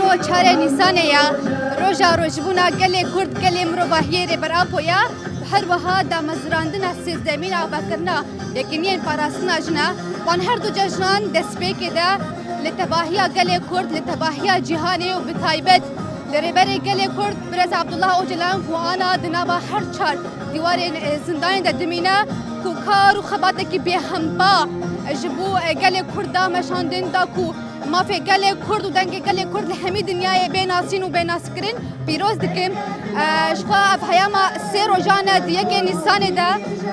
Îro çare Nîsanê ya roja rojbûna gelê Kurd gelê mirovahiyê rê berapo ya her wiha damezrandina sêzdemîna vekirina yekîniyên parastina jina wan her du cejnan destpêkê de li tebahiya gelê Kurd li tebahiya cîhanê û bi taybet li rêberê gelê Kurd Birez Abdullah Öcalan ku ana di nava her çar dîwarên zindanê de dimîne ku kar û xebatekî bêhempa ji bo gelê Kurd da meşandin da ku mafê gelê Kurd û dengê gelê Kurd li hemî dinyayê bênasîn û bênaskirin pîroz dikim. Ji xwe ev heyama sê rojan e di yekê Nîsanê de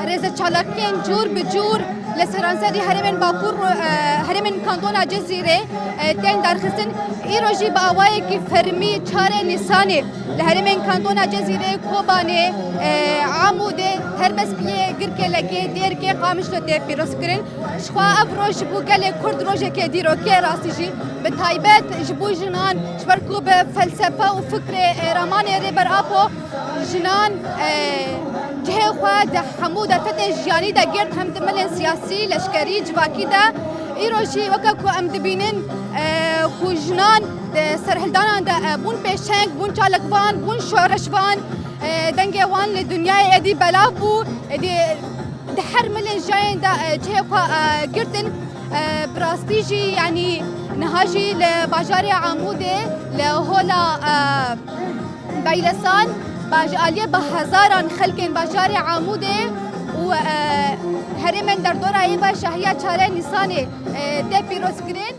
rêzeçalakiyên cûr bi cûr li seranserî herêmên Bakur herêmên kantona Cezîrê tên derxistin. Îro jî bi awayekî fermî çarê Nîsanê li herêmên kantona Cezîrê, Kobanê, Amûdê, Helbestiyê, Girkelekê, Dêrkê, Qamişlo tê pîrozkirin. Ji xwe ev roj ji bo gelê Kurd rojekê dîrokê rastî jî bi taybet ji bo jinan ji ber ku bi felsefe û fikrê ramanê rê berapo jinan cihê xwe di hemû derfetên jiyanî de girt hem di milên siyasî, leşkerî, civakî de îro jî weke ku em dibînin ku jinan di serhildanan de bûn pêşeng, bûn çalakvan, bûn şoreşvan dengê wan li dunyayê êdî belav bû êdî di her milên jiyayên de cihê xwe girtin bi rastî jî yanî niha jî li bajarê Amûdê li hola Beylesan aliyê bi hezaran xelkên bajarê Amûdê û herêmên derdorayê ve şahiya çare Nîsanê tê pîrozkirin.